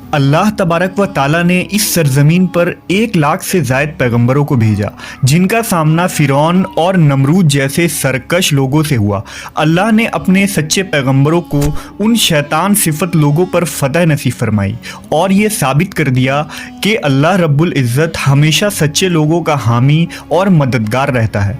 अल्लाह तबारक व ताला ने इस सरजमीन पर 1 लाख से ज़ायद पैगंबरों को भेजा, जिनका सामना फ़िरौन और नमरूद जैसे सरकश लोगों से हुआ। अल्लाह ने अपने सच्चे पैगंबरों को उन शैतान सिफत लोगों पर फतह नसीब फरमाई और ये साबित कर दिया कि अल्लाह रब्बुल इज़्ज़त हमेशा सच्चे लोगों का हामी और मददगार रहता है।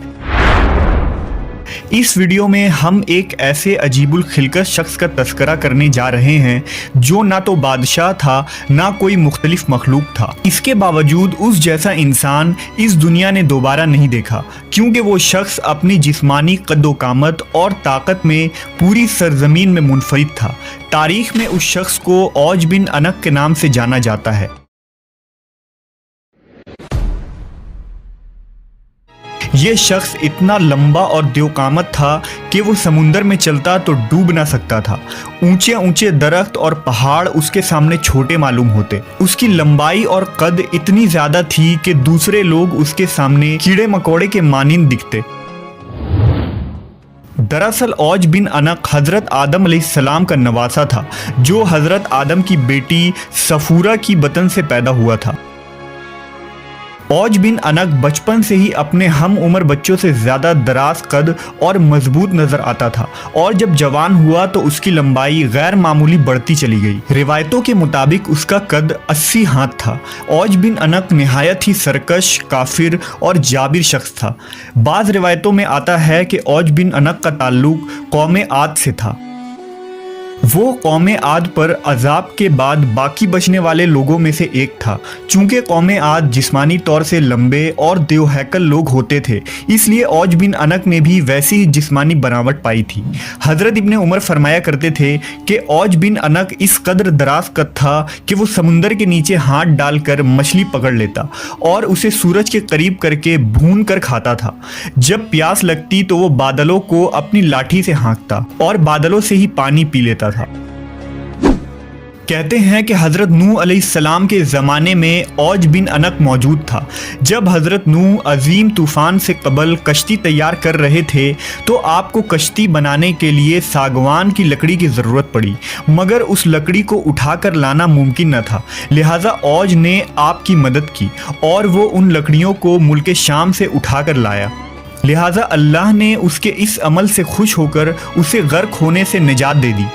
इस वीडियो में हम एक ऐसे अजीबुल खिलकत शख्स का तस्करा करने जा रहे हैं जो ना तो बादशाह था ना कोई मुख्तलिफ मखलूक था। इसके बावजूद उस जैसा इंसान इस दुनिया ने दोबारा नहीं देखा, क्योंकि वो शख्स अपनी जिस्मानी कद्दो-कामत और ताकत में पूरी सरजमीन में मुनफरिद था। तारीख में उस शख्स को औज बिन अनक के नाम से जाना जाता है। ये शख्स इतना लंबा और देवकामत था कि वो समुंदर में चलता तो डूब ना सकता था। ऊंचे ऊंचे दरख्त और पहाड़ उसके सामने छोटे मालूम होते। उसकी लंबाई और कद इतनी ज़्यादा थी कि दूसरे लोग उसके सामने कीड़े मकोड़े के मानिंद दिखते। दरअसल औज बिन अनक हज़रत आदम अलैहिस्सलाम का नवासा था, जो हज़रत आदम की बेटी सफूरा की बतन से पैदा हुआ था। औज बिन अनक बचपन से ही अपने हम उम्र बच्चों से ज़्यादा दराज कद और मजबूत नज़र आता था और जब जवान हुआ तो उसकी लंबाई गैर मामूली बढ़ती चली गई। रिवायतों के मुताबिक उसका कद 80 हाथ था। औज बिन अनक निहायत ही सरकश, काफिर और जाबिर शख्स था। बाज़ रिवायतों में आता है कि औज बिन अनक का ताल्लुक कौम आद से था। वो कौम आद पर अजाब के बाद बाकी बचने वाले लोगों में से एक था। चूंकि कौम आद जिस्मानी तौर से लंबे और देवहैकल लोग होते थे, इसलिए औज बिन अनक ने भी वैसी ही जिस्मानी बनावट पाई थी। हज़रत इब्ने उमर फरमाया करते थे कि औज बिन अनक इस कदर दराज कद था कि वो समुंदर के नीचे हाथ डालकर मछली पकड़ लेता और उसे सूरज के करीब करके भून कर खाता था। जब प्यास लगती तो वो बादलों को अपनी लाठी से हाँकता और बादलों से ही पानी पी लेता था। कहते हैं कि हज़रत नूह अलैहिस्सलाम के ज़माने में औज बिन अनक मौजूद था। जब हज़रत नूह अजीम तूफ़ान से कबल कश्ती तैयार कर रहे थे तो आपको कश्ती बनाने के लिए सागवान की लकड़ी की ज़रूरत पड़ी, मगर उस लकड़ी को उठाकर लाना मुमकिन न था। लिहाजा औज ने आपकी मदद की और वो उन लकड़ियों को मुल्क शाम से उठाकर लाया। लिहाजा अल्लाह ने उसके इस अमल से खुश होकर उसे गर्क होने से निजात दे दी।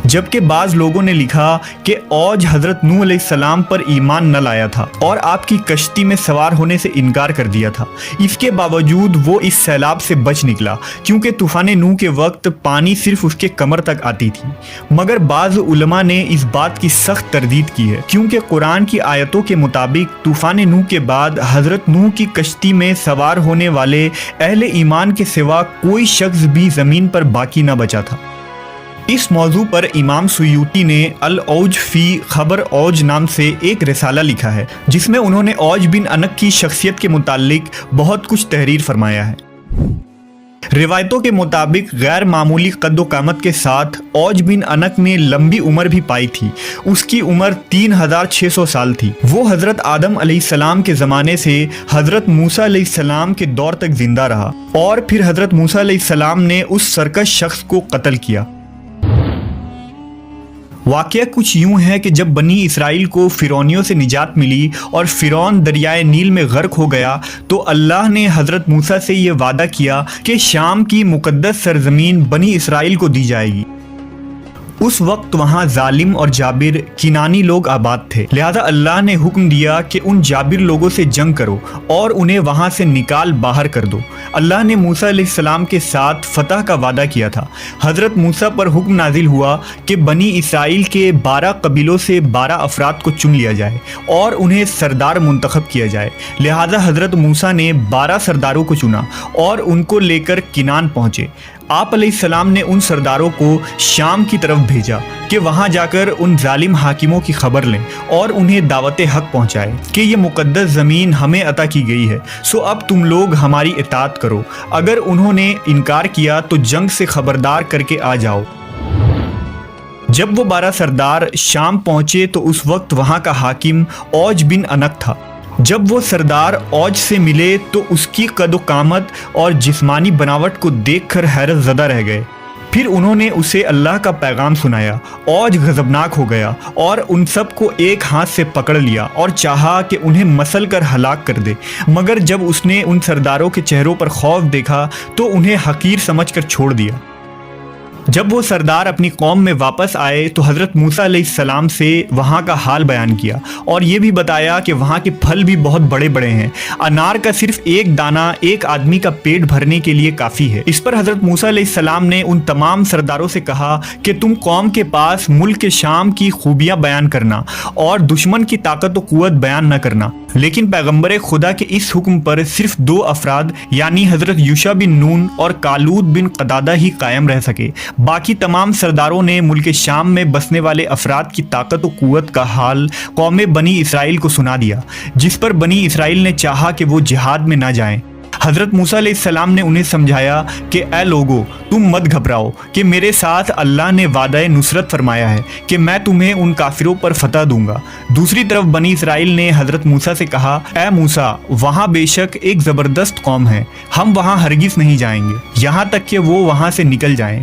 जबकि बाज़ लोगों ने लिखा कि औज हज़रत नूह अलैहिस्सलाम पर ईमान न लाया था और आपकी कश्ती में सवार होने से इनकार कर दिया था। इसके बावजूद वो इस सैलाब से बच निकला, क्योंकि तूफ़ान नूह के वक्त पानी सिर्फ उसके कमर तक आती थी। मगर बाज़ उलमा ने इस बात की सख्त तरदीद की है, क्योंकि कुरान की आयतों के मुताबिक तूफ़ान नूह के बाद हज़रत नूह की कश्ती में सवार होने वाले अहले ईमान के सिवा कोई शख्स भी ज़मीन पर बाकी न बचा था। इस मौजू पर इमाम सुयूती ने अल औज फ़ी खबर औज नाम से एक रिसाला लिखा है, जिसमें उन्होंने औज बिन अनक की शख्सियत के मुतालिक बहुत कुछ तहरीर फरमाया है। रिवायतों के मुताबिक गैर मामूली कद्दो-कामत के साथ औज बिन अनक ने लंबी उम्र भी पाई थी। उसकी उम्र 3600 साल थी। वो हज़रत आदम अलैहिस्सलाम के ज़माने से हज़रत मूसा अलैहिस्सलाम के दौर तक जिंदा रहा और फिर हज़रत मूसा अलैहिस्सलाम ने उस सरकश शख्स को कत्ल किया। वाक़या कुछ यूँ है कि जब बनी इसराइल को फ़िरौनियों से निजात मिली और फ़िरौन दरियाए नील में गर्क हो गया तो अल्लाह ने हज़रत मूसा से ये वादा किया कि शाम की मुक़द्दस सरज़मीन बनी इसराइल को दी जाएगी। उस वक्त वहाँ जालिम और जाबिर किनानी लोग आबाद थे। लिहाजा अल्लाह ने हुक्म दिया कि उन जाबिर लोगों से जंग करो और उन्हें वहाँ से निकाल बाहर कर दो। अल्लाह ने मूसा अलैहिस्सलाम के साथ फतह का वादा किया था। हज़रत मूसा पर हुक्म नाजिल हुआ कि बनी इसराइल के 12 कबीलों से 12 अफराद को चुन लिया जाए और उन्हें सरदार मुंतखब किया जाए। लिहाजा हज़रत मूसा ने 12 सरदारों को चुना और उनको लेकर किनान पहुँचे। आप अलैहिस्सलाम ने उन सरदारों को शाम की तरफ भेजा कि वहाँ जाकर उन जालिम हाकिमों की खबर लें और उन्हें दावत हक पहुँचाए कि ये मुक़द्दस ज़मीन हमें अता की गई है, सो अब तुम लोग हमारी इताअत करो। अगर उन्होंने इनकार किया तो जंग से खबरदार करके आ जाओ। जब वो 12 सरदार शाम पहुँचे तो उस वक्त वहाँ का हाकिम औज बिन अनक था। जब वो सरदार औज से मिले तो उसकी कद-ओ-कामत और जिस्मानी बनावट को देखकर हैरत ज़दा रह गए। پھر انہوں نے اسے اللہ کا پیغام سنایا۔ اوج غضبناک ہو گیا اور ان سب کو ایک ہاتھ سے پکڑ لیا اور چاہا کہ انہیں مسل کر ہلاک کر دے، مگر جب اس نے ان سرداروں کے چہروں پر خوف دیکھا تو انہیں حقیر سمجھ کر چھوڑ دیا۔ جب وہ سردار اپنی قوم میں واپس آئے تو حضرت موسیٰ علیہ السلام سے وہاں کا حال بیان کیا اور یہ بھی بتایا کہ وہاں کے پھل بھی بہت بڑے بڑے ہیں، انار کا صرف ایک دانہ ایک آدمی کا پیٹ بھرنے کے لیے کافی ہے۔ اس پر حضرت موسیٰ علیہ السلام نے ان تمام سرداروں سے کہا کہ تم قوم کے پاس ملک کے شام کی خوبیاں بیان کرنا اور دشمن کی طاقت و قوت بیان نہ کرنا، لیکن پیغمبر خدا کے اس حکم پر صرف 2 افراد یعنی حضرت یوشع بن نون اور کالود بن قدادہ ہی قائم رہ سکے۔ باقی تمام سرداروں نے ملک شام میں بسنے والے افراد کی طاقت و قوت کا حال قوم بنی اسرائیل کو سنا دیا، جس پر بنی اسرائیل نے چاہا کہ وہ جہاد میں نہ جائیں۔ حضرت موسیٰ علیہ السلام نے انہیں سمجھایا کہ اے لوگو، تم مت گھبراؤ کہ میرے ساتھ اللہ نے وعدہ نصرت فرمایا ہے کہ میں تمہیں ان کافروں پر فتح دوں گا۔ دوسری طرف بنی اسرائیل نے حضرت موسیٰ سے کہا، اے موسیٰ، وہاں بے شک ایک زبردست قوم ہے، ہم وہاں ہرگز نہیں جائیں گے یہاں تک کہ وہ وہاں سے نکل جائیں۔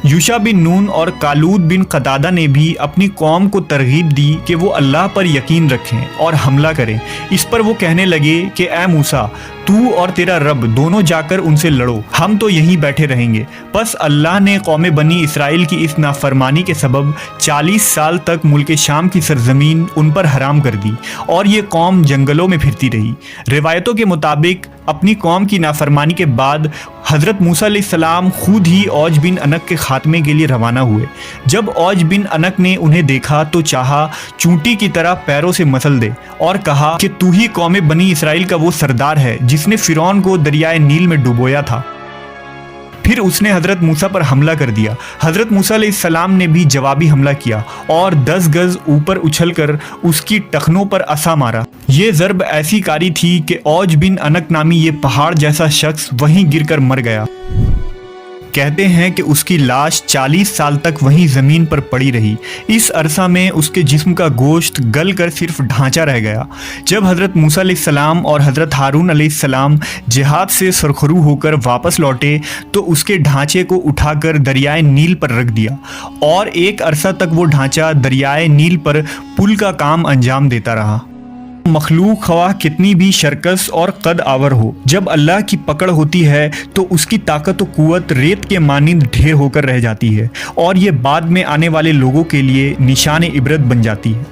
یوشع بن نون اور کالود بن قدادہ نے بھی اپنی قوم کو ترغیب دی کہ وہ اللہ پر یقین رکھیں اور حملہ کریں۔ اس پر وہ کہنے لگے کہ اے موسیٰ، تو اور تیرا رب دونوں جا کر ان سے لڑو، ہم تو یہیں بیٹھے رہیں گے۔ پس اللہ نے قوم بنی اسرائیل کی اس نافرمانی کے سبب 40 سال تک ملک شام کی سرزمین ان پر حرام کر دی اور یہ قوم جنگلوں میں پھرتی رہی۔ روایتوں کے مطابق اپنی قوم کی نافرمانی کے بعد حضرت موسیٰ علیہ السلام خود ہی اوج بن انق کے خاتمے کے لیے روانہ ہوئے۔ جب اوج بن انق نے انہیں دیکھا تو چاہا چونٹی کی طرح پیروں سے مسل دے اور کہا کہ تو ہی قوم بنی اسرائیل کا وہ سردار ہے جس نے فرعون کو دریائے نیل میں ڈبویا تھا۔ پھر اس نے حضرت موسیٰ پر حملہ کر دیا۔ حضرت موسیٰ علیہ السلام نے بھی جوابی حملہ کیا اور 10 گز اوپر اچھل کر اس کی ٹخنوں پر عصا مارا۔ یہ ضرب ایسی کاری تھی کہ اوج بن انق نامی یہ پہاڑ جیسا شخص وہیں گر کر مر گیا۔ کہتے ہیں کہ اس کی لاش 40 سال تک وہیں زمین پر پڑی رہی۔ اس عرصہ میں اس کے جسم کا گوشت گل کر صرف ڈھانچہ رہ گیا۔ جب حضرت موسیٰ علیہ السلام اور حضرت ہارون علیہ السلام جہاد سے سرخرو ہو کر واپس لوٹے تو اس کے ڈھانچے کو اٹھا کر دریائے نیل پر رکھ دیا اور ایک عرصہ تک وہ ڈھانچہ دریائے نیل پر پل کا کام انجام دیتا رہا۔ مخلوق خواہ کتنی بھی شرکس اور قد آور ہو، جب اللہ کی پکڑ ہوتی ہے تو اس کی طاقت و قوت ریت کے مانند ڈھیر ہو کر رہ جاتی ہے اور یہ بعد میں آنے والے لوگوں کے لیے نشان عبرت بن جاتی ہے۔